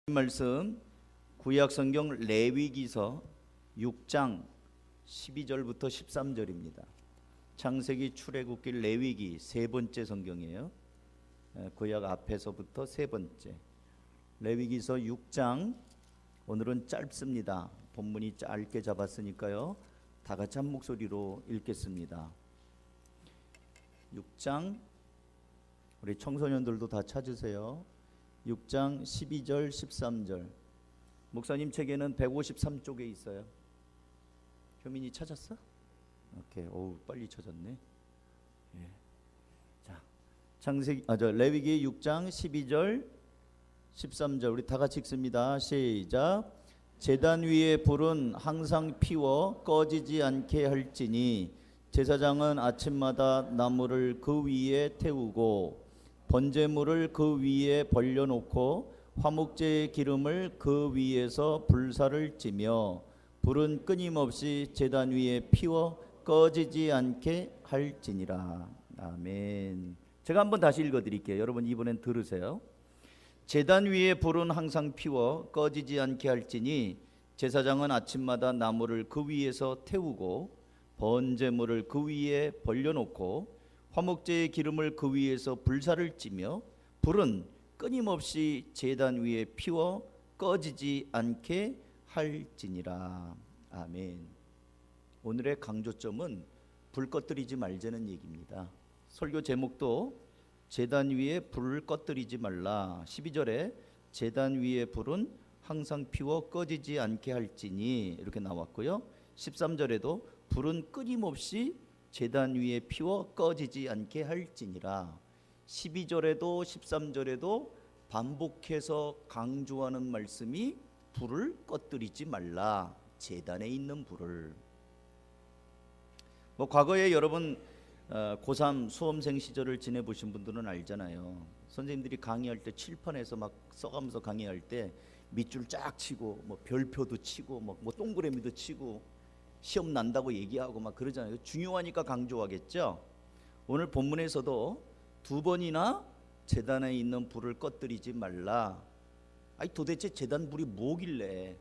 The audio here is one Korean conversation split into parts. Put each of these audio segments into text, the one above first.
말씀 구약 성경 레위기서 6장 12절부터 13절입니다. 창세기, 출애굽기, 레위기 세 번째 성경이에요. 구약 앞에서부터 세 번째. 레위기서 6장, 오늘은 짧습니다. 본문이 짧게 잡았으니까요, 다 같이 한 목소리로 읽겠습니다. 6장, 우리 청소년들도 다 찾으세요. 6장 12절 13절. 목사님 책에는 153쪽에 있어요. 효민이 찾았어? 오케이. 오, 빨리 찾았네. 예. 자, 레위기 6장 12절 13절 우리 다 같이 읽습니다. 시작. 제단 위에 불은 항상 피워 꺼지지 않게 할지니 제사장은 아침마다 나무를 그 위에 태우고 번제물을 그 위에 벌려놓고 화목제의 기름을 그 위에서 불사를 찌며 불은 끊임없이 제단 위에 피워 꺼지지 않게 할지니라. 아멘. 제가 한번 다시 읽어드릴게요. 여러분 이번엔 들으세요. 제단 위에 불은 항상 피워 꺼지지 않게 할지니 제사장은 아침마다 나무를 그 위에서 태우고 번제물을 그 위에 벌려놓고 화목제의 기름을 그 위에서 불사를 찌며 불은 끊임없이 제단 위에 피워 꺼지지 않게 할지니라. 아멘. 오늘의 강조점은 불 꺼뜨리지 말자는 얘기입니다. 설교 제목도 제단 위에 불을 꺼뜨리지 말라. 12절에 제단 위에 불은 항상 피워 꺼지지 않게 할지니 이렇게 나왔고요. 13절에도 불은 끊임없이 제단 위에 피워 꺼지지 않게 할지니라. 12절에도 13절에도 반복해서 강조하는 말씀이 불을 꺼뜨리지 말라. 제단에 있는 불을. 과거에 여러분 고3 수험생 시절을 지내보신 분들은 알잖아요. 선생님들이 강의할 때 칠판에서 막 써가면서 강의할 때 밑줄 쫙 치고 별표도 치고 동그라미도 치고 시험 난다고 얘기하고 막 그러잖아요. 중요하니까 강조하겠죠. 오늘 본문에서도 두 번이나 제단에 있는 불을 꺼뜨리지 말라. 아니 도대체 제단 불이 뭐길래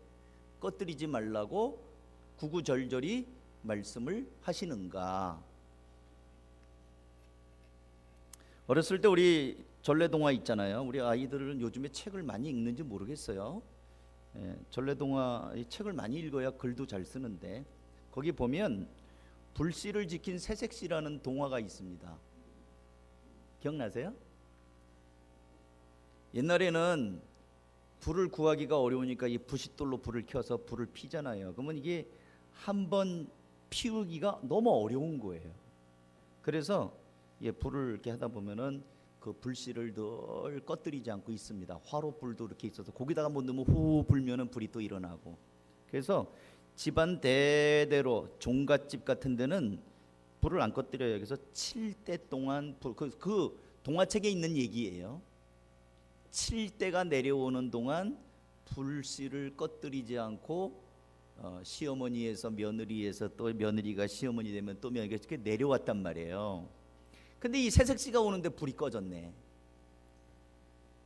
꺼뜨리지 말라고 구구절절히 말씀을 하시는가. 어렸을 때 우리 전래동화 있잖아요. 우리 아이들은 요즘에 책을 많이 읽는지 모르겠어요. 전래동화 책을 많이 읽어야 글도 잘 쓰는데 거기 보면 불씨를 지킨 새색시라는 동화가 있습니다. 기억나세요? 옛날에는 불을 구하기가 어려우니까 이 부싯돌로 불을 켜서 불을 피잖아요. 그러면 이게 한번 피우기가 너무 어려운 거예요. 그래서 불을 이렇게 하다 보면은 그 불씨를 늘 꺼뜨리지 않고 있습니다. 화로불도 이렇게 있어서 거기다가 뭐 넣으면 후 불면은 불이 또 일어나고. 그래서 집안 대대로 종갓집 같은 데는 불을 안 꺼뜨려요. 그래서 7대 동안 그 동화책에 있는 얘기예요. 7대가 내려오는 동안 불씨를 꺼뜨리지 않고 시어머니에서 며느리에서 또 며느리가 시어머니 되면 또 며느리가 이렇게 내려왔단 말이에요. 근데 이 새색시가 오는데 불이 꺼졌네.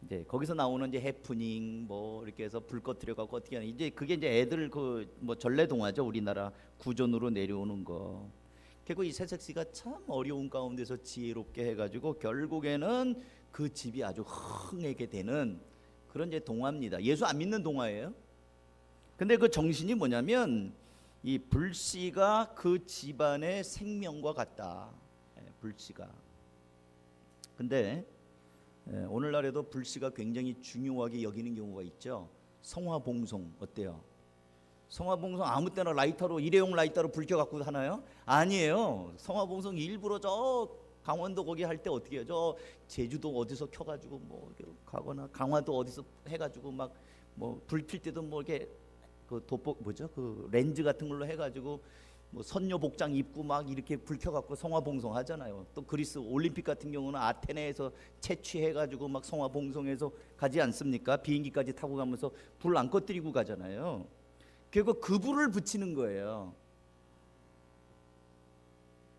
이제 거기서 나오는 이제 해프닝 이렇게 해서 불 꺼뜨려 갖고 어떻게 하는 이제 그게 이제 애들 전래동화죠. 우리나라 구전으로 내려오는 거. 결국 이 새색시가 참 어려운 가운데서 지혜롭게 해가지고 결국에는 그 집이 아주 흥하게 되는 그런 이제 동화입니다. 예수 안 믿는 동화예요. 근데 그 정신이 뭐냐면 이 불씨가 그 집안의 생명과 같다. 불씨가. 근데 오늘날에도 불씨가 굉장히 중요하게 여기는 경우가 있죠. 성화봉송 어때요? 성화봉송 아무 때나 라이터로 일회용 라이터로 불 켜갖고 하나요? 아니에요. 성화봉송 일부러 저 강원도 거기 할 때 어떻게 해요? 저 제주도 어디서 켜가지고 가거나 강화도 어디서 해가지고 불 필 때도 이렇게 그 돋보 그 렌즈 같은 걸로 해가지고 선녀 복장 입고 이렇게 불 켜갖고 성화봉송 하잖아요. 또 그리스 올림픽 같은 경우는 아테네에서 채취해가지고 성화봉송해서 가지 않습니까? 비행기까지 타고 가면서 불 안 꺼뜨리고 가잖아요. 결국 그 불을 붙이는 거예요.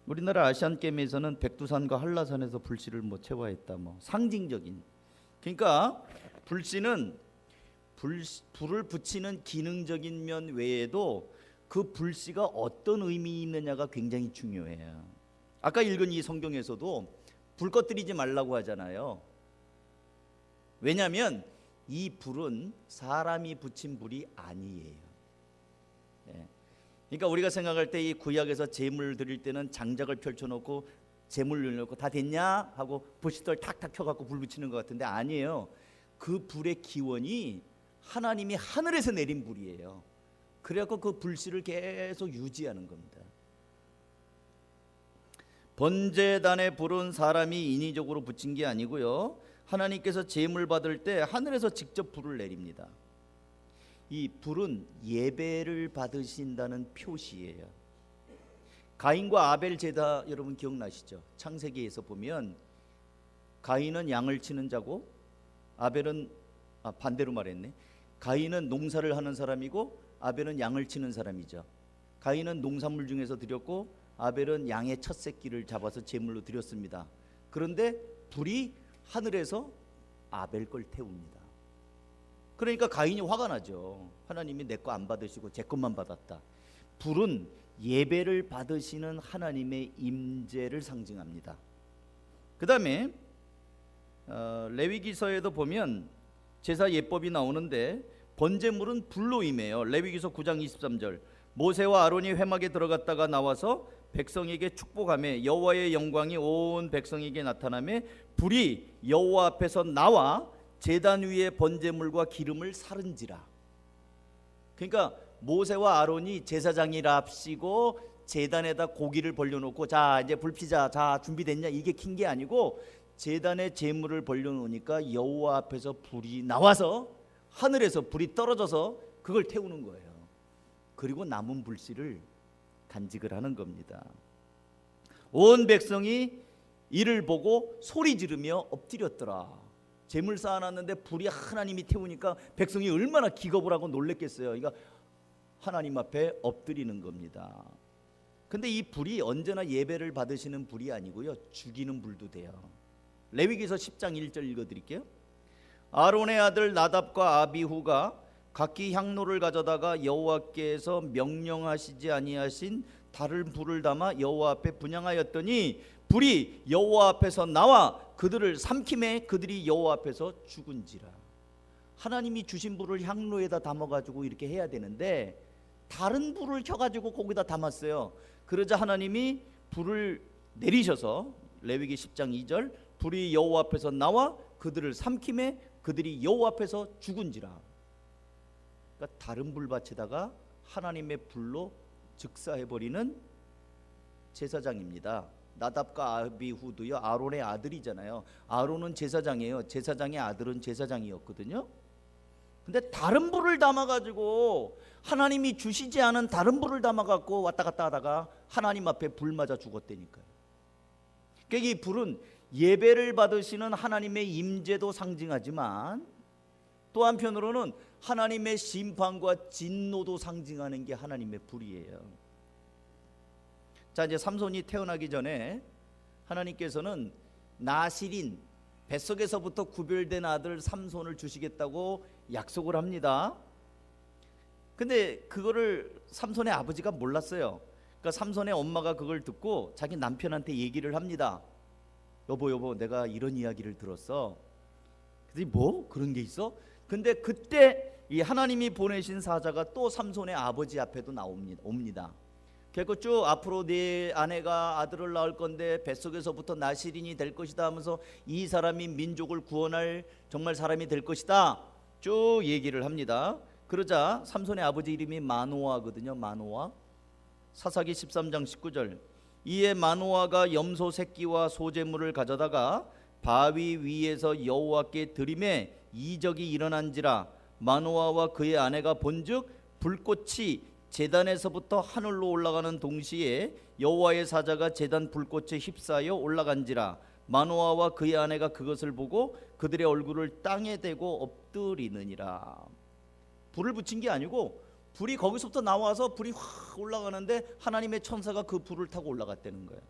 우리나라 아시안게임에서는 백두산과 한라산에서 불씨를 채워했다. 상징적인. 그러니까 불씨는 불을 붙이는 기능적인 면 외에도 그 불씨가 어떤 의미 있느냐가 굉장히 중요해요. 아까 읽은 이 성경에서도 불 꺼뜨리지 말라고 하잖아요. 왜냐하면 이 불은 사람이 붙인 불이 아니에요. 예. 그러니까 우리가 생각할 때 이 구약에서 제물을 드릴 때는 장작을 펼쳐놓고 제물을 넣고 다 됐냐 하고 불씨돌 탁탁 켜갖고 불 붙이는 것 같은데 아니에요. 그 불의 기원이 하나님이 하늘에서 내린 불이에요. 그래갖고 그 불씨를 계속 유지하는 겁니다. 번제단의 불은 사람이 인위적으로 붙인 게 아니고요, 하나님께서 제물 받을 때 하늘에서 직접 불을 내립니다. 이 불은 예배를 받으신다는 표시예요. 가인과 아벨 제사 여러분 기억나시죠? 창세기에서 보면 가인은 양을 치는 자고 아벨은 반대로 말했네. 가인은 농사를 하는 사람이고 아벨은 양을 치는 사람이죠. 가인은 농산물 중에서 드렸고 아벨은 양의 첫 새끼를 잡아서 제물로 드렸습니다. 그런데 불이 하늘에서 아벨 걸 태웁니다. 그러니까 가인이 화가 나죠. 하나님이 내 거 안 받으시고 제 것만 받았다. 불은 예배를 받으시는 하나님의 임재를 상징합니다. 그 다음에 레위기서에도 보면 제사 예법이 나오는데 번제물은 불로 임해요. 레위기서 9장 23절 모세와 아론이 회막에 들어갔다가 나와서 백성에게 축복하며 여호와의 영광이 온 백성에게 나타나며 불이 여호와 앞에서 나와 제단 위에 번제물과 기름을 사른지라. 그러니까 모세와 아론이 제사장이랍시고 제단에다 고기를 벌려놓고 자 이제 불 피자, 자 준비됐냐 이게 킨 게 아니고 제단에 제물을 벌려놓으니까 여호와 앞에서 불이 나와서 하늘에서 불이 떨어져서 그걸 태우는 거예요. 그리고 남은 불씨를 간직을 하는 겁니다. 온 백성이 이를 보고 소리 지르며 엎드렸더라. 제물 쌓아놨는데 불이 하나님이 태우니까 백성이 얼마나 기겁을 하고 놀랬겠어요. 그러니까 하나님 앞에 엎드리는 겁니다. 근데 이 불이 언제나 예배를 받으시는 불이 아니고요, 죽이는 불도 돼요. 레위기서 10장 1절 읽어드릴게요. 아론의 아들 나답과 아비후가 각기 향로를 가져다가 여호와께서 명령하시지 아니하신 다른 불을 담아 여호와 앞에 분향하였더니 불이 여호와 앞에서 나와 그들을 삼키매 그들이 여호와 앞에서 죽은지라. 하나님이 주신 불을 향로에다 담아가지고 이렇게 해야 되는데 다른 불을 켜가지고 거기다 담았어요. 그러자 하나님이 불을 내리셔서 레위기 10장 2절 불이 여호와 앞에서 나와 그들을 삼키매 그들이 여호와 앞에서 죽은지라. 그러니까 다른 불밭에다가 하나님의 불로 즉사해버리는 제사장입니다. 나답과 아비후도요 아론의 아들이잖아요. 아론은 제사장이에요. 제사장의 아들은 제사장이었거든요. 근데 다른 불을 담아가지고 하나님이 주시지 않은 다른 불을 담아갖고 왔다 갔다 하다가 하나님 앞에 불 맞아 죽었다니까요. 그러니까 이 불은 예배를 받으시는 하나님의 임재도 상징하지만 또 한편으로는 하나님의 심판과 진노도 상징하는 게 하나님의 불이에요. 자, 이제 삼손이 태어나기 전에 하나님께서는 나실인 뱃속에서부터 구별된 아들 삼손을 주시겠다고 약속을 합니다. 근데 그거를 삼손의 아버지가 몰랐어요. 그러니까 삼손의 엄마가 그걸 듣고 자기 남편한테 얘기를 합니다. 여보 내가 이런 이야기를 들었어. 그랬더니 뭐 그런 게 있어? 근데 그때 이 하나님이 보내신 사자가 또 삼손의 아버지 앞에도 옵니다. 그리고 쭉 앞으로 네 아내가 아들을 낳을 건데 뱃속에서부터 나실인이 될 것이다 하면서 이 사람이 민족을 구원할 정말 사람이 될 것이다 쭉 얘기를 합니다. 그러자 삼손의 아버지 이름이 마노아거든요. 마노아. 사사기 13장 19절 이에 마노아가 염소 새끼와 소재물을 가져다가 바위 위에서 여호와께 드리매 이적이 일어난지라. 마노아와 그의 아내가 본즉 불꽃이 제단에서부터 하늘로 올라가는 동시에 여호와의 사자가 제단 불꽃에 휩싸여 올라간지라. 마노아와 그의 아내가 그것을 보고 그들의 얼굴을 땅에 대고 엎드리느니라. 불을 붙인 게 아니고 불이 거기서부터 나와서 불이 확 올라가는데 하나님의 천사가 그 불을 타고 올라갔다는 거예요.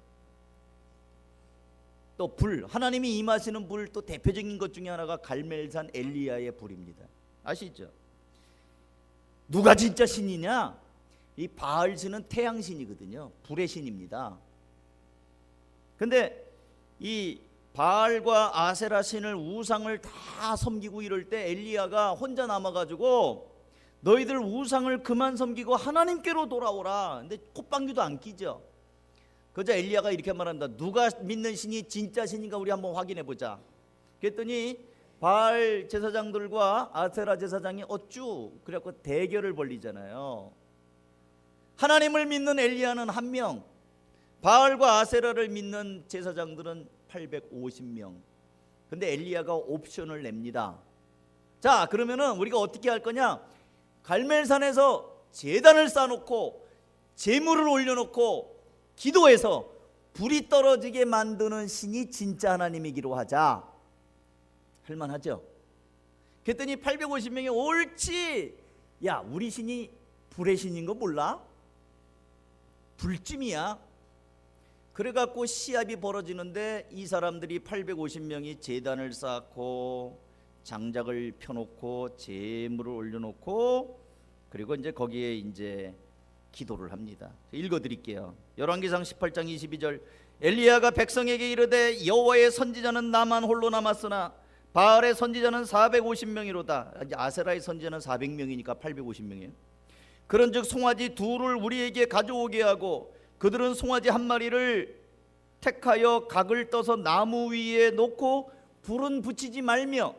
또 불, 하나님이 임하시는 불 또 대표적인 것 중에 하나가 갈멜산 엘리야의 불입니다. 아시죠? 누가 진짜 신이냐? 이 바알 신은 태양 신이거든요. 불의 신입니다. 근데 이 바알과 아세라 신을 우상을 다 섬기고 이럴 때 엘리야가 혼자 남아가지고 너희들 우상을 그만 섬기고 하나님께로 돌아오라. 근데 콧방귀도 안 끼죠. 그저 엘리야가 이렇게 말한다. 누가 믿는 신이 진짜 신인가 우리 한번 확인해 보자. 그랬더니 바알 제사장들과 아세라 제사장이 어쭈 그래갖고 대결을 벌리잖아요. 하나님을 믿는 엘리야는 1명, 바알과 아세라를 믿는 제사장들은 850명. 근데 엘리야가 옵션을 냅니다. 자, 그러면은 우리가 어떻게 할 거냐? 갈멜산에서 제단을 쌓아놓고 제물을 올려놓고 기도해서 불이 떨어지게 만드는 신이 진짜 하나님이기로 하자. 할만하죠? 그랬더니 850명이 옳지. 야, 우리 신이 불의 신인 거 몰라? 불찜이야. 그래갖고 시합이 벌어지는데 이 사람들이 850명이 제단을 쌓고 장작을 펴놓고 제물을 올려놓고 그리고 이제 거기에 이제 기도를 합니다. 읽어드릴게요. 열왕기상 18장 22절. 엘리야가 백성에게 이르되 여호와의 선지자는 나만 홀로 남았으나 바알의 선지자는 450명이로다. 아세라의 선지자는 400명이니까 850명이에요. 그런즉 송아지 둘을 우리에게 가져오게 하고 그들은 송아지 한 마리를 택하여 각을 떠서 나무 위에 놓고 불은 붙이지 말며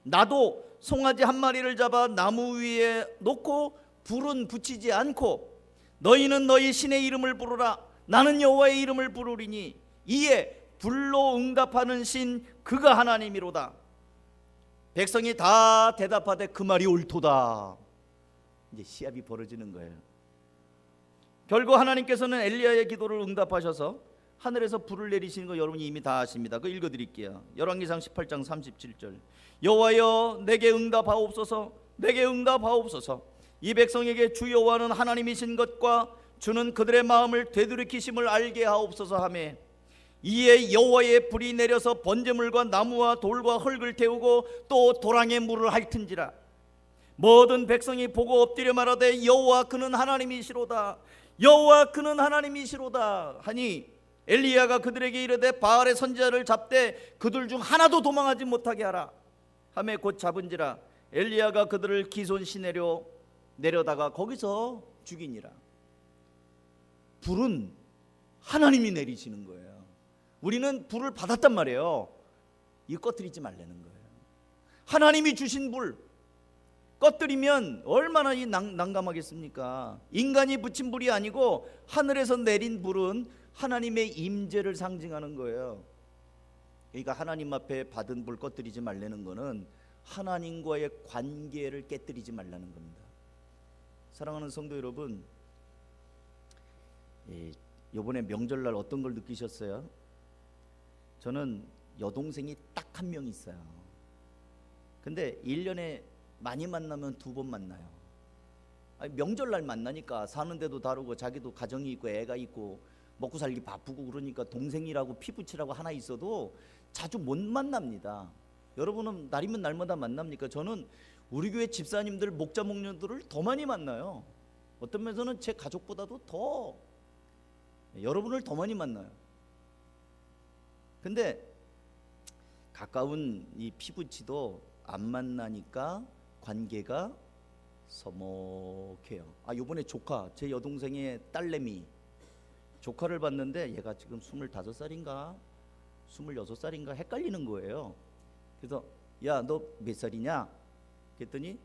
나도 송아지 한 마리를 잡아 나무 위에 놓고 불은 붙이지 않고 너희는 너희 신의 이름을 부르라. 나는 여호와의 이름을 부르리니 이에 불로 응답하는 신 그가 하나님이로다. 백성이 다 대답하되 그 말이 옳도다. 이제 시합이 벌어지는 거예요. 결국 하나님께서는 엘리야의 기도를 응답하셔서 하늘에서 불을 내리시는 거 여러분이 이미 다 아십니다. 그거 읽어드릴게요. 열왕기상 18장 37절. 여호와여 내게 응답하옵소서. 내게 응답하옵소서. 이 백성에게 주 여호와는 하나님이신 것과 주는 그들의 마음을 되돌이키심을 알게 하옵소서 하며 이에 여호와의 불이 내려서 번제물과 나무와 돌과 흙을 태우고 또 도랑에 물을 핥은지라. 모든 백성이 보고 엎드려 말하되 여호와 그는 하나님이시로다. 여호와 그는 하나님이시로다 하니 엘리야가 그들에게 이르되 바알의 선지자를 잡되 그들 중 하나도 도망하지 못하게 하라 하매 곧 잡은지라. 엘리야가 그들을 기손 시내로 내려다가 거기서 죽이니라. 불은 하나님이 내리시는 거예요. 우리는 불을 받았단 말이에요. 이거 꺼뜨리지 말라는 거예요. 하나님이 주신 불 꺼뜨리면 얼마나 난감하겠습니까? 인간이 붙인 불이 아니고 하늘에서 내린 불은 하나님의 임재를 상징하는 거예요. 그러니까 하나님 앞에 받은 불 꺼뜨리지 말라는 거는 하나님과의 관계를 깨뜨리지 말라는 겁니다. 사랑하는 성도 여러분, 이번에 명절날 어떤 걸 느끼셨어요? 저는 여동생이 딱 1명 있어요. 근데 1년에 많이 만나면 2번 만나요. 아니, 명절날 만나니까 사는 데도 다르고 자기도 가정이 있고 애가 있고 먹고 살기 바쁘고 그러니까 동생이라고 피부치라고 하나 있어도 자주 못 만납니다. 여러분은 날이면 날마다 만납니까? 저는 우리 교회 집사님들 목자 목녀들을 더 많이 만나요. 어떤 면에서는 제 가족보다도 더 여러분을 더 많이 만나요. 근데 가까운 이 피부치도 안 만나니까 관계가 서먹해요. 요번에 조카, 제 여동생의 딸내미 조카를 봤는데 얘가 지금 25살인가 26살인가 헷갈리는 거예요. 그래서 야, 너 몇 살이냐? 그랬더니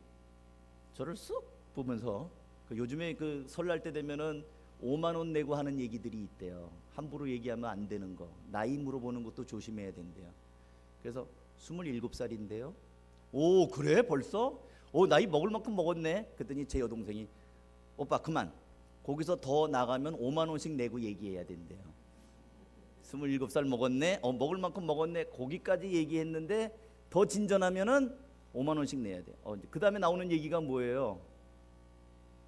저를 쓱 보면서 요즘에 그 설날 때 되면은 5만 원 내고 하는 얘기들이 있대요. 함부로 얘기하면 안 되는 거, 나이 물어보는 것도 조심해야 된대요. 그래서 27살인데요. 오, 그래 벌써? 나이 먹을 만큼 먹었네. 그랬더니 제 여동생이 오빠 그만, 거기서 더 나가면 5만 원씩 내고 얘기해야 된대요. 27살 먹었네. 먹을 만큼 먹었네. 거기까지 얘기했는데 더 진전하면은 5만 원씩 내야 돼. 그 다음에 나오는 얘기가 뭐예요?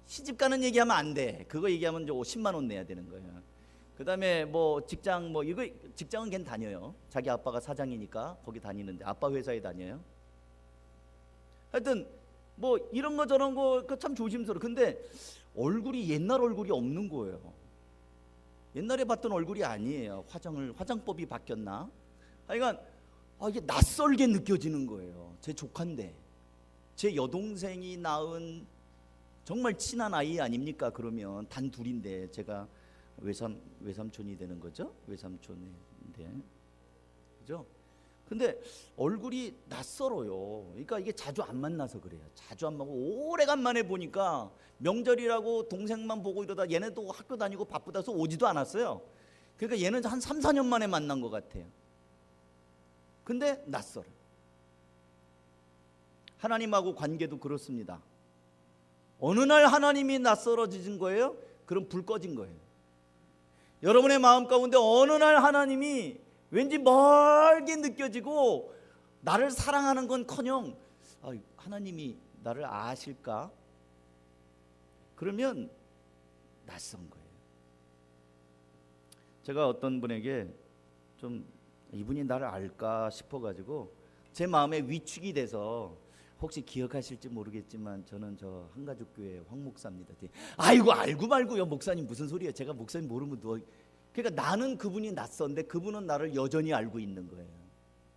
시집 가는 얘기하면 안 돼. 그거 얘기하면 이제 10만 원 내야 되는 거예요. 그 다음에 뭐 직장 이거 직장은 걔는 다녀요. 자기 아빠가 사장이니까 거기 다니는데 아빠 회사에 다녀요. 하여튼 뭐 이런 거 저런 거 참 조심스러워. 근데 얼굴이 옛날 얼굴이 없는 거예요. 옛날에 봤던 얼굴이 아니에요. 화장법이 바뀌었나? 하여간 이게 낯설게 느껴지는 거예요. 제 조카인데, 제 여동생이 낳은 정말 친한 아이 아닙니까? 그러면 단 둘인데 제가 외삼촌이 되는 거죠. 외삼촌인데, 그죠? 근데 얼굴이 낯설어요. 그러니까 이게 자주 안 만나서 그래요. 자주 안 만나고 오래간만에 보니까 명절이라고 동생만 보고 이러다 얘네도 학교 다니고 바쁘다서 오지도 않았어요. 그러니까 얘는 한 3, 4년 만에 만난 것 같아요. 근데 낯설어. 하나님하고 관계도 그렇습니다. 어느 날 하나님이 낯설어진 거예요? 그럼 불 꺼진 거예요. 여러분의 마음 가운데 어느 날 하나님이 왠지 멀게 느껴지고 나를 사랑하는 건커녕 하나님이 나를 아실까? 그러면 낯선 거예요. 제가 어떤 분에게 좀 이분이 나를 알까 싶어가지고 제 마음에 위축이 돼서, 혹시 기억하실지 모르겠지만 저는 저 한가족교회 황 목사입니다. 아이고 알고 말고요 목사님 무슨 소리예요. 제가 목사님 모르면 누워. 그러니까 나는 그분이 낯선데 그분은 나를 여전히 알고 있는 거예요.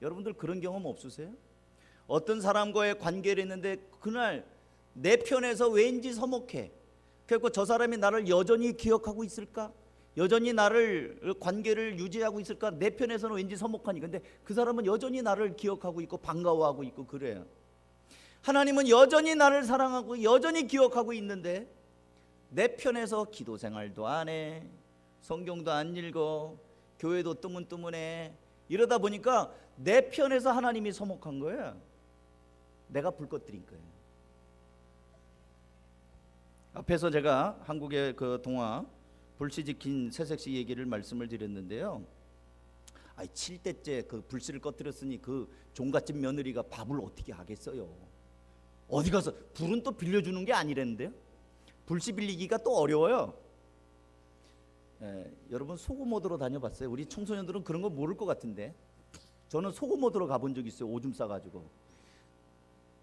여러분들 그런 경험 없으세요? 어떤 사람과의 관계를 했는데 그날 내 편에서 왠지 서먹해. 그래서 저 사람이 나를 여전히 기억하고 있을까? 여전히 나를 관계를 유지하고 있을까? 내 편에서는 왠지 서먹하니. 근데 그 사람은 여전히 나를 기억하고 있고 반가워하고 있고 그래요. 하나님은 여전히 나를 사랑하고 여전히 기억하고 있는데 내 편에서 기도 생활도 안 해, 성경도 안 읽어, 교회도 뜨문뜨문해. 이러다 보니까 내 편에서 하나님이 서먹한 거예요. 내가 불 꺼뜨린 거예요. 앞에서 제가 한국의 그 동화 불씨 지킨 새색시 얘기를 말씀을 드렸는데요. 7대째 그 불씨를 꺼뜨렸으니 그 종갓집 며느리가 밥을 어떻게 하겠어요. 어디 가서 불은 또 빌려주는 게 아니랬는데요. 불씨 빌리기가 또 어려워요. 여러분 소금 얻으러 다녀봤어요? 우리 청소년들은 그런 거 모를 것 같은데 저는 소금 얻으러 가본 적 있어요. 오줌 싸가지고.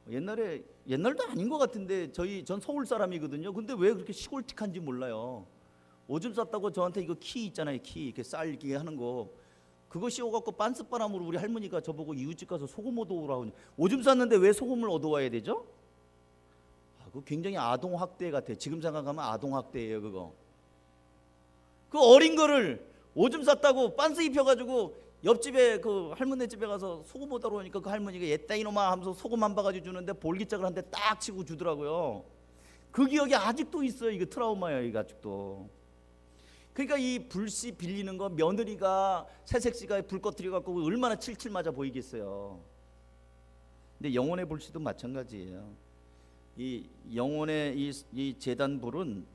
옛날도 아닌 것 같은데 전 서울 사람이거든요. 근데 왜 그렇게 시골틱한지 몰라요. 오줌 쌌다고 저한테 이거 키 있잖아요. 키 이렇게 쌀게 하는 거, 그거 씌워갖고 빤스바람으로 우리 할머니가 저보고 이웃집 가서 소금 얻어오라고. 오줌 쌌는데 왜 소금을 얻어와야 되죠? 그거 굉장히 아동학대 같아요. 지금 생각하면 아동학대예요. 그거 그 어린 거를 오줌 쌌다고 빤스 입혀가지고 옆집에 그 할머니 집에 가서 소금 얻으러 오니까 그 할머니가 옛다 이놈아 하면서 소금 한 바가지 주는데 볼기짝을 한 대 딱 치고 주더라고요. 그 기억이 아직도 있어요. 이거 트라우마예요. 이거 아직도. 그러니까 이 불씨 빌리는 거, 며느리가 새색시가 불 꺼뜨려 갖고 얼마나 칠칠 맞아 보이겠어요. 근데 영혼의 불씨도 마찬가지예요. 이 영혼의 이 제단 불은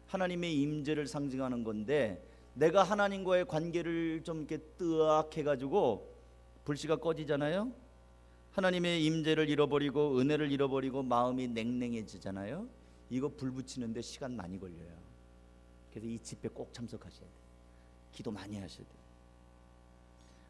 하나님의 임재를 상징하는 건데, 내가 하나님과의 관계를 좀 이렇게 뜨악해 가지고 불씨가 꺼지잖아요. 하나님의 임재를 잃어버리고 은혜를 잃어버리고 마음이 냉랭해지잖아요. 이거 불 붙이는데 시간 많이 걸려요. 그래서 이 집회 꼭 참석하셔야 돼요. 기도 많이 하셔야 돼요.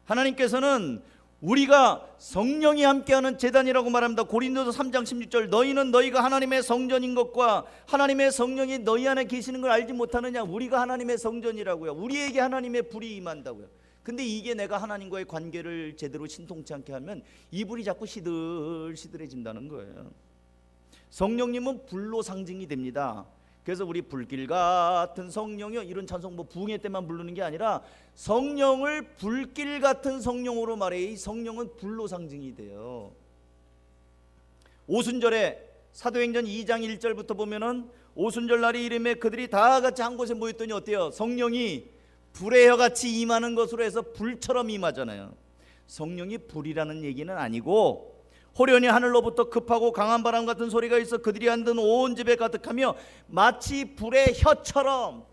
하나님께서는 우리가 성령이 함께하는 제단이라고 말합니다. 고린도서 3장 16절, 너희는 너희가 하나님의 성전인 것과 하나님의 성령이 너희 안에 계시는 걸 알지 못하느냐. 우리가 하나님의 성전이라고요. 우리에게 하나님의 불이 임한다고요. 근데 이게 내가 하나님과의 관계를 제대로 신통치 않게 하면 이 불이 자꾸 시들시들해진다는 거예요. 성령님은 불로 상징이 됩니다. 그래서 우리 불길 같은 성령이요, 이런 찬송 뭐 부흥회 때만 부르는 게 아니라 성령을 불길 같은 성령으로 말해. 이 성령은 불로 상징이 돼요. 오순절에 사도행전 2장 1절부터 보면은 오순절 날이 이름에 그들이 다 같이 한 곳에 모였더니 어때요? 성령이 불의 혀같이 임하는 것으로 해서 불처럼 임하잖아요. 성령이 불이라는 얘기는 아니고 호련히 하늘로부터 급하고 강한 바람 같은 소리가 있어 그들이 앉은 온 집에 가득하며 마치 불의 혀처럼,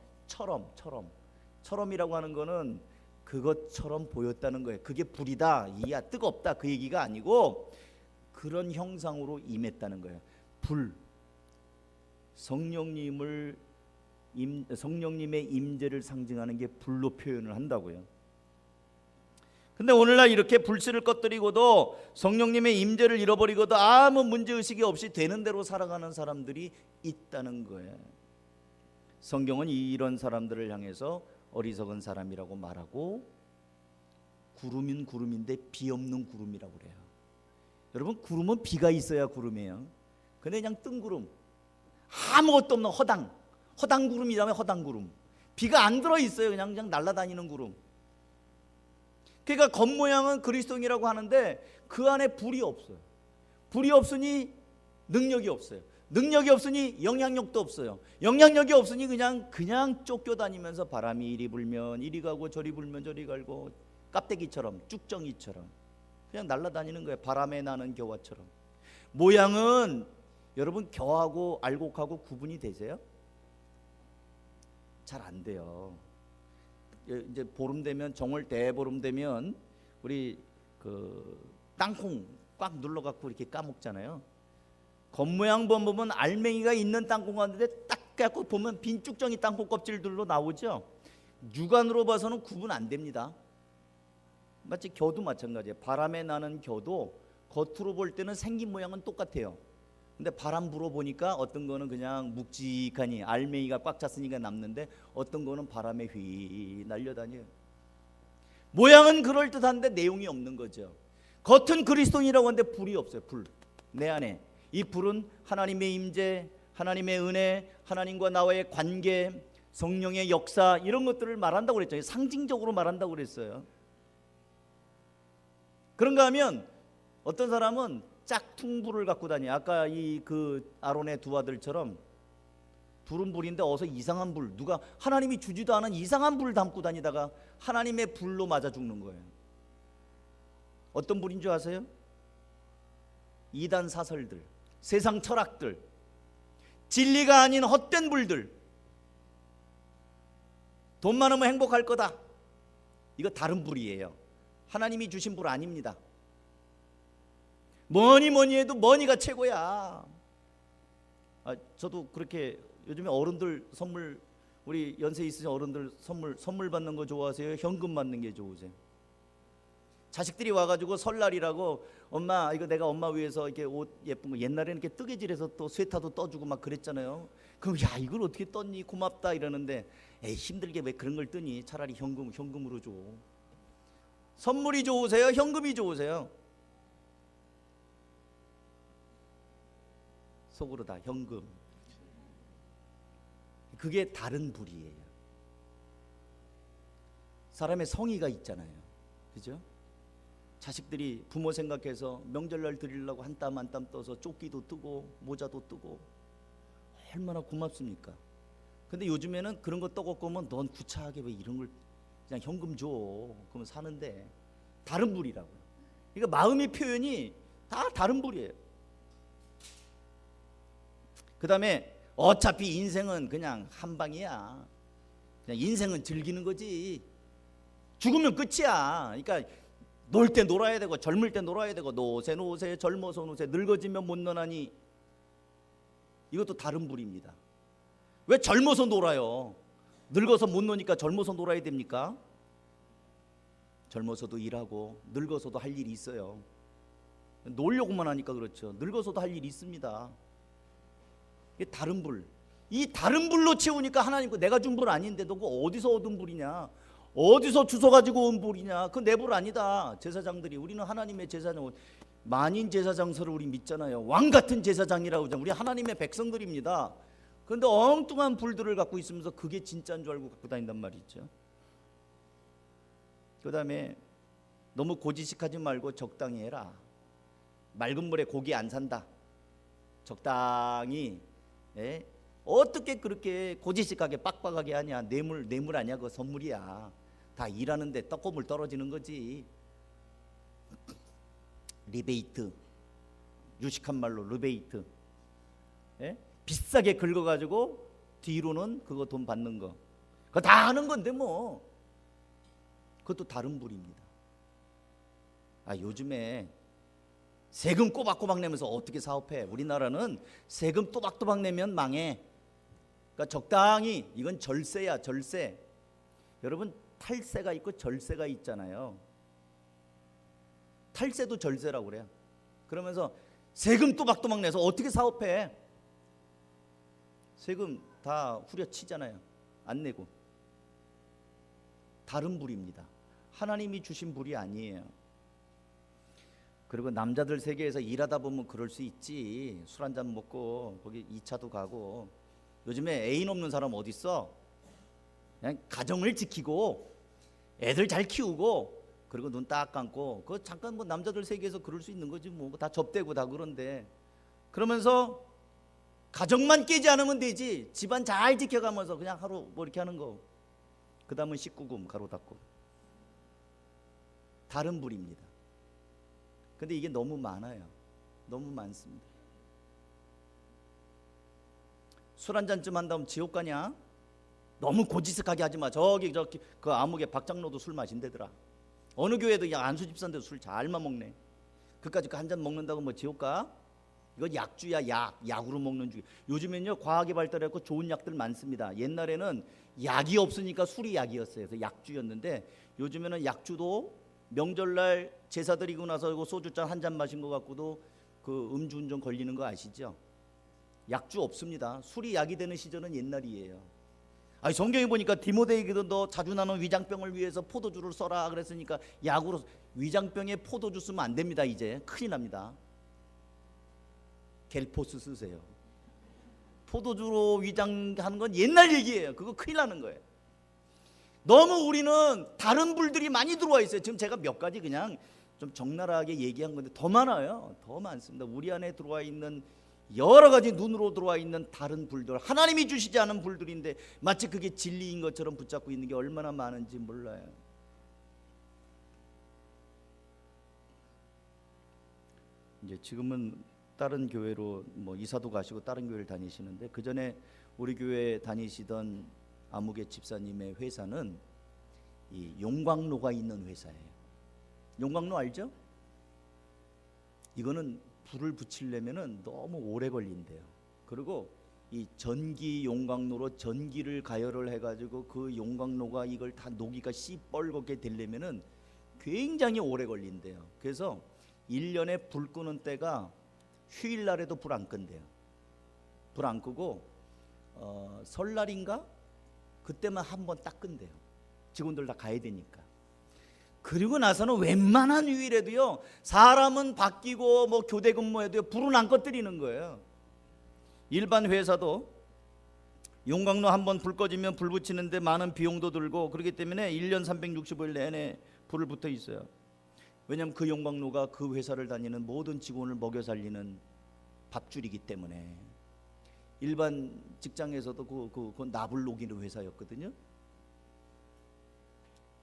처럼이라고 하는 거는 그것처럼 보였다는 거예요. 그게 불이다, 이야 뜨겁다, 그 얘기가 아니고 그런 형상으로 임했다는 거예요. 불, 성령님의 임재를 상징하는 게 불로 표현을 한다고요. 근데 오늘날 이렇게 불씨를 꺼뜨리고도 성령님의 임재를 잃어버리고도 아무 문제의식이 없이 되는 대로 살아가는 사람들이 있다는 거예요. 성경은 이런 사람들을 향해서 어리석은 사람이라고 말하고, 구름인 구름인데 비 없는 구름이라고 그래요. 여러분, 구름은 비가 있어야 구름이에요. 근데 그냥 뜬구름, 아무것도 없는 허당 구름이라면 허당 구름, 비가 안 들어있어요. 그냥 날아다니는 구름. 그러니까 겉모양은 그리스도인이라고 하는데 그 안에 불이 없어요. 불이 없으니 능력이 없어요. 능력이 없으니 영향력도 없어요. 영향력이 없으니 그냥 쫓겨다니면서 바람이 이리 불면 이리 가고 저리 불면 저리 가고, 깝대기처럼, 쭉정이처럼 그냥 날아다니는 거예요. 바람에 나는 겨와처럼. 모양은 여러분, 겨하고 알곡하고 구분이 되세요? 잘 안 돼요. 이제 보름 되면, 정월 대보름 되면 우리 그 땅콩 꽉 눌러 갖고 이렇게 까먹잖아요. 겉모양 보면 알맹이가 있는 땅콩 같은데 딱 갖고 보면 빈 쭉정이 땅콩 껍질들로 나오죠. 육안으로 봐서는 구분 안 됩니다. 마치 겨도 마찬가지예요. 바람에 나는 겨도 겉으로 볼 때는 생긴 모양은 똑같아요. 근데 바람 불어보니까 어떤 거는 그냥 묵직하니 알맹이가 꽉 찼으니까 남는데, 어떤 거는 바람에 휘 날려다녀요. 모양은 그럴듯한데 내용이 없는 거죠. 겉은 그리스도인이라고 하는데 불이 없어요. 불, 내 안에. 이 불은 하나님의 임재, 하나님의 은혜, 하나님과 나와의 관계, 성령의 역사, 이런 것들을 말한다고 그랬죠. 상징적으로 말한다고 그랬어요. 그런가 하면 어떤 사람은 짝퉁 불을 갖고 다녀. 아까 그 아론의 두 아들처럼 불은 불인데 어서 이상한 불, 누가 하나님이 주지도 않은 이상한 불을 담고 다니다가 하나님의 불로 맞아 죽는 거예요. 어떤 불인 줄 아세요? 이단 사설들, 세상 철학들, 진리가 아닌 헛된 불들. 돈 많으면 행복할 거다, 이거 다른 불이에요. 하나님이 주신 불 아닙니다. 뭐니 해도 머니가 최고야. 저도 그렇게, 요즘에 어른들 선물, 우리 연세 있으신 어른들 선물 받는 거 좋아하세요? 현금 받는 게 좋으세요? 자식들이 와가지고 설날이라고, 엄마 이거 내가 엄마 위해서 이렇게 옷 예쁜 거, 옛날에는 이렇게 뜨개질해서 또 스웨터도 떠주고 막 그랬잖아요. 그럼 야, 이걸 어떻게 떴니, 고맙다 이러는데, 에이, 힘들게 왜 그런 걸 뜨니, 차라리 현금으로 줘. 선물이 좋으세요? 현금이 좋으세요? 속으로 다 현금. 그게 다른 불이에요. 사람의 성의가 있잖아요, 그죠? 자식들이 부모 생각해서 명절날 드리려고 한 땀 한 땀 떠서 조끼도 뜨고 모자도 뜨고 얼마나 고맙습니까? 근데 요즘에는 그런 거 떠갖고 오면, 넌 구차하게 왜 이런 걸 그냥 현금 줘, 그러면 사는데. 다른 불이라고요. 그러니까 마음의 표현이 다 다른 불이에요. 그 다음에 어차피 인생은 그냥 한 방이야. 그냥 인생은 즐기는 거지. 죽으면 끝이야. 그러니까 놀 때 놀아야 되고, 젊을 때 놀아야 되고, 노세 젊어서 노세, 늙어지면 못 노나니. 이것도 다른 불입니다. 왜 젊어서 놀아요? 늙어서 못 노니까 젊어서 놀아야 됩니까? 젊어서도 일하고 늙어서도 할 일이 있어요. 놀려고만 하니까 그렇죠. 늙어서도 할 일이 있습니다. 이게 다른 불. 이 다른 불로 채우니까 하나님, 내가 준 불 아닌데 너 그거 어디서 얻은 불이냐, 어디서 주워가지고 온 불이냐, 그건 내 불 아니다. 제사장들이, 우리는 하나님의 제사장, 만인 제사장서를 우리 믿잖아요. 왕같은 제사장이라고 하잖아요. 우리 하나님의 백성들입니다. 그런데 엉뚱한 불들을 갖고 있으면서 그게 진짜인 줄 알고 갖고 다닌단 말이죠. 그 다음에 너무 고지식하지 말고 적당히 해라. 맑은 물에 고기 안 산다. 적당히. 어떻게 그렇게 고지식하게 빡빡하게 하냐. 뇌물 아니야, 그거 선물이야. 다 일하는데 떡고물 떨어지는 거지. 리베이트, 유식한 말로 리베이트. 비싸게 긁어가지고 뒤로는 그거 돈 받는 거, 그거 다 하는 건데 뭐. 그것도 다른 불입니다. 요즘에 세금 꼬박꼬박 내면서 어떻게 사업해? 우리나라는 세금 또박또박 내면 망해. 그러니까 적당히, 이건 절세야, 절세. 여러분, 탈세가 있고 절세가 있잖아요. 탈세도 절세라고 그래요. 그러면서 세금 또박또박 내서 어떻게 사업해? 세금 다 후려치잖아요. 안 내고. 다른 불입니다. 하나님이 주신 불이 아니에요. 그리고 남자들 세계에서 일하다 보면 그럴 수 있지. 술 한잔 먹고 거기 2차도 가고. 요즘에 애인 없는 사람 어디 있어? 그냥 가정을 지키고 애들 잘 키우고 그리고 눈 딱 감고 그 잠깐 뭐 남자들 세계에서 그럴 수 있는 거지 뭐 다 접대고 다 그런데 그러면서 가정만 깨지 않으면 되지. 집안 잘 지켜가면서 그냥 하루 뭐 이렇게 하는 거. 그 다음은 19금 가로 닫고. 다른 불입니다. 근데 이게 너무 많아요. 너무 많습니다. 술 한 잔쯤 한다면 지옥 가냐? 너무 고지식하게 하지 마. 저기 그 암흑에 박장로도 술 마신대더라. 어느 교회도 야 안수 집사인데도 술 잘만 먹네. 그까지 그 한 잔 먹는다고 뭐 지옥 가? 이거 약주야. 약으로 먹는 주. 요즘엔요 과학이 발달했고 좋은 약들 많습니다. 옛날에는 약이 없으니까 술이 약이었어요. 그래서 약주였는데 요즘에는 약주도 명절날 제사 드리고 나서 소주잔 한 잔 마신 것 갖고도 그 음주운전 걸리는 거 아시죠? 약주 없습니다. 술이 약이 되는 시절은 옛날이에요. 아니 성경에 보니까 디모데에게도 너 자주 나는 위장병을 위해서 포도주를 써라 그랬으니까 약으로. 위장병에 포도주 쓰면 안 됩니다. 이제 큰일 납니다. 겔포스 쓰세요. 포도주로 위장하는 건 옛날 얘기예요. 그거 큰일 나는 거예요. 너무 우리는 다른 불들이 많이 들어와 있어요. 지금 제가 몇 가지 그냥 좀 적나라하게 얘기한 건데 더 많아요. 더 많습니다. 우리 안에 들어와 있는 여러 가지 눈으로 들어와 있는 다른 불들, 하나님이 주시지 않은 불들인데 마치 그게 진리인 것처럼 붙잡고 있는 게 얼마나 많은지 몰라요. 이제 지금은 다른 교회로 뭐 이사도 가시고 다른 교회를 다니시는데 그 전에 우리 교회 다니시던 아무개 집사님의 회사는 이 용광로가 있는 회사예요. 용광로 알죠? 이거는 불을 붙이려면은 너무 오래 걸린대요. 그리고 이 전기 용광로로 전기를 가열을 해가지고 그 용광로가 이걸 다 녹이가 시뻘겋게 되려면은 굉장히 오래 걸린대요. 그래서 1년에 불 끄는 때가 휴일날에도 불 안 끈대요. 불 안 끄고 설날인가 그때만 한 번 딱 끈대요. 직원들 다 가야 되니까. 그리고 나서는 웬만한 휴일에도요 사람은 바뀌고 뭐 교대 근무해도요 불은 안 꺼뜨리는 거예요. 일반 회사도 용광로 한 번 불 꺼지면 불 붙이는데 많은 비용도 들고 그렇기 때문에 1년 365일 내내 불을 붙어 있어요. 왜냐하면 그 용광로가 그 회사를 다니는 모든 직원을 먹여 살리는 밥줄이기 때문에. 일반 직장에서도 그 납을 녹이는 회사였거든요.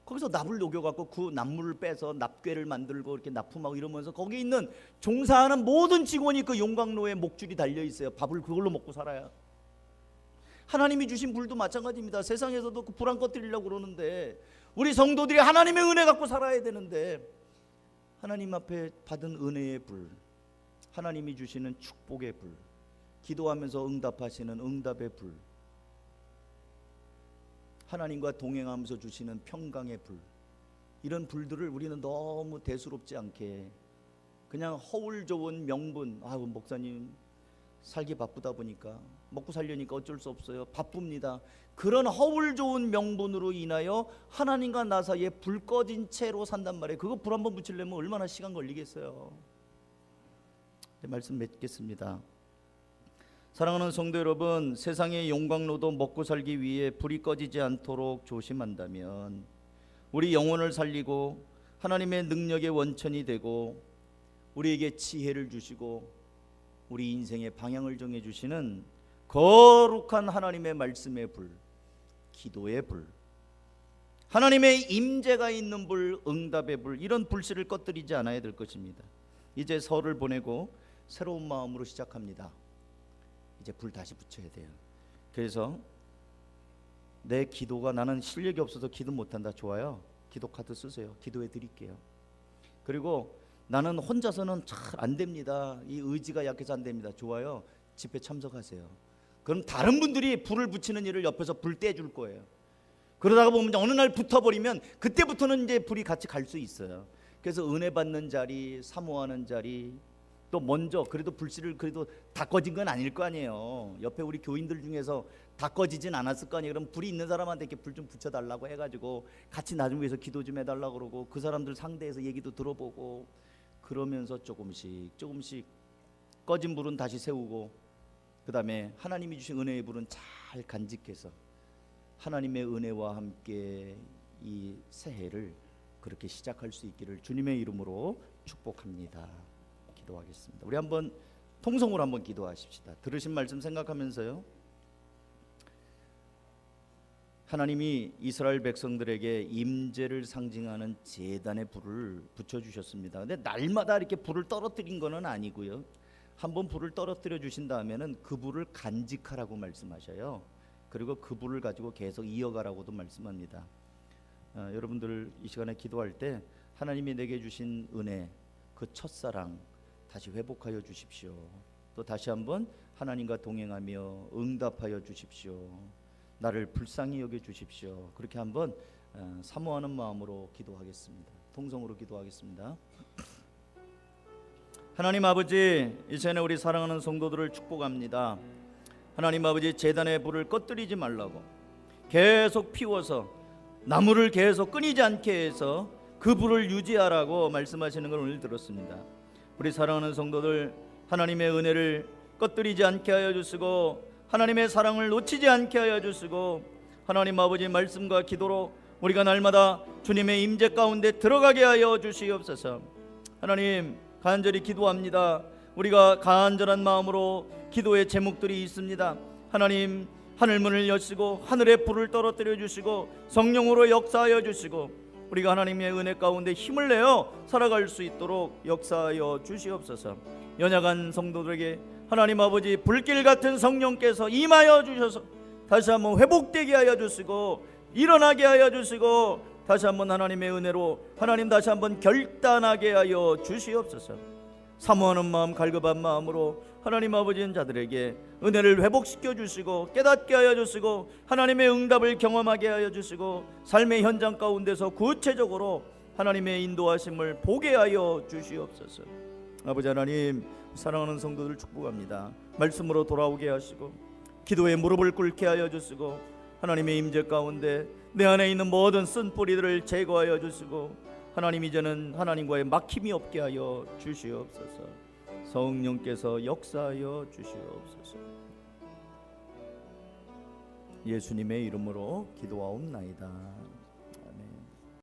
거기서 납을 녹여갖고 그 납물을 빼서 납괴를 만들고 이렇게 납품하고 이러면서 거기 있는 종사하는 모든 직원이 그 용광로에 목줄이 달려 있어요. 밥을 그걸로 먹고 살아요. 하나님이 주신 불도 마찬가지입니다. 세상에서도 그 불 안 꺼뜨리려고 그러는데 우리 성도들이 하나님의 은혜 갖고 살아야 되는데 하나님 앞에 받은 은혜의 불, 하나님이 주시는 축복의 불, 기도하면서 응답하시는 응답의 불, 하나님과 동행하면서 주시는 평강의 불, 이런 불들을 우리는 너무 대수롭지 않게 그냥 허울 좋은 명분, 목사님 살기 바쁘다 보니까 먹고 살려니까 어쩔 수 없어요, 바쁩니다, 그런 허울 좋은 명분으로 인하여 하나님과 나 사이에 불 꺼진 채로 산단 말이에요. 그거 불 한번 붙이려면 얼마나 시간 걸리겠어요. 말씀 맺겠습니다. 사랑하는 성도 여러분, 세상의 용광로도 먹고 살기 위해 불이 꺼지지 않도록 조심한다면 우리 영혼을 살리고 하나님의 능력의 원천이 되고 우리에게 지혜를 주시고 우리 인생의 방향을 정해주시는 거룩한 하나님의 말씀의 불, 기도의 불, 하나님의 임재가 있는 불, 응답의 불, 이런 불씨를 꺼뜨리지 않아야 될 것입니다. 이제 설을 보내고 새로운 마음으로 시작합니다. 이제 불 다시 붙여야 돼요. 그래서 내 기도가, 나는 실력이 없어서 기도 못한다, 좋아요, 기도 카드 쓰세요. 기도해 드릴게요. 그리고 나는 혼자서는 잘 안 됩니다, 이 의지가 약해서 안 됩니다, 좋아요, 집회 참석하세요. 그럼 다른 분들이 불을 붙이는 일을 옆에서 불 떼줄 거예요. 그러다가 보면 어느 날 붙어버리면 그때부터는 이제 불이 같이 갈 수 있어요. 그래서 은혜 받는 자리, 사모하는 자리, 또 먼저 그래도 불씨를 그래도 다 꺼진 건 아닐 거 아니에요. 옆에 우리 교인들 중에서 다 꺼지진 않았을 거 아니에요. 그럼 불이 있는 사람한테 이렇게 불 좀 붙여달라고 해가지고 같이 나중 위해서 기도 좀 해달라고 그러고 그 사람들 상대해서 얘기도 들어보고 그러면서 조금씩 꺼진 불은 다시 세우고 그 다음에 하나님이 주신 은혜의 불은 잘 간직해서 하나님의 은혜와 함께 이 새해를 그렇게 시작할 수 있기를 주님의 이름으로 축복합니다. 기도하겠습니다. 우리 한번 통성으로 한번 기도하십시다. 들으신 말씀 생각하면서요. 하나님이 이스라엘 백성들에게 임재를 상징하는 제단의 불을 붙여주셨습니다. 근데 날마다 이렇게 불을 떨어뜨린 것은 아니고요. 한번 불을 떨어뜨려 주신 다음에는 그 불을 간직하라고 말씀하셔요. 그리고 그 불을 가지고 계속 이어가라고도 말씀합니다. 여러분들 이 시간에 기도할 때 하나님이 내게 주신 은혜, 그 첫사랑 다시 회복하여 주십시오. 또 다시 한번 하나님과 동행하며 응답하여 주십시오. 나를 불쌍히 여겨 주십시오. 그렇게 한번 사모하는 마음으로 기도하겠습니다. 통성으로 기도하겠습니다. 하나님 아버지, 이 시간에 우리 사랑하는 성도들을 축복합니다. 하나님 아버지, 제단의 불을 꺼뜨리지 말라고 계속 피워서 나무를 계속 끊이지 않게 해서 그 불을 유지하라고 말씀하시는 걸 오늘 들었습니다. 우리 사랑하는 성도들, 하나님의 은혜를 꺼뜨리지 않게 하여 주시고 하나님의 사랑을 놓치지 않게 하여 주시고 하나님 아버지 말씀과 기도로 우리가 날마다 주님의 임재 가운데 들어가게 하여 주시옵소서. 하나님 간절히 기도합니다. 우리가 간절한 마음으로 기도의 제목들이 있습니다. 하나님 하늘문을 여시고 하늘의 불을 떨어뜨려 주시고 성령으로 역사하여 주시고 우리가 하나님의 은혜 가운데 힘을 내어 살아갈 수 있도록 역사하여 주시옵소서. 연약한 성도들에게 하나님 아버지 불길 같은 성령께서 임하여 주셔서 다시 한번 회복되게 하여 주시고 일어나게 하여 주시고 다시 한번 하나님의 은혜로 하나님 다시 한번 결단하게 하여 주시옵소서. 사모하는 마음, 갈급한 마음으로 하나님 아버지인 자들에게 은혜를 회복시켜 주시고 깨닫게 하여 주시고 하나님의 응답을 경험하게 하여 주시고 삶의 현장 가운데서 구체적으로 하나님의 인도하심을 보게 하여 주시옵소서. 아버지 하나님, 사랑하는 성도들 축복합니다. 말씀으로 돌아오게 하시고 기도에 무릎을 꿇게 하여 주시고 하나님의 임재 가운데 내 안에 있는 모든 쓴 뿌리들을 제거하여 주시고 하나님 이제는 하나님과의 막힘이 없게 하여 주시옵소서. 성령께서 역사하여 주시옵소서. 예수님의 이름으로 기도하옵나이다.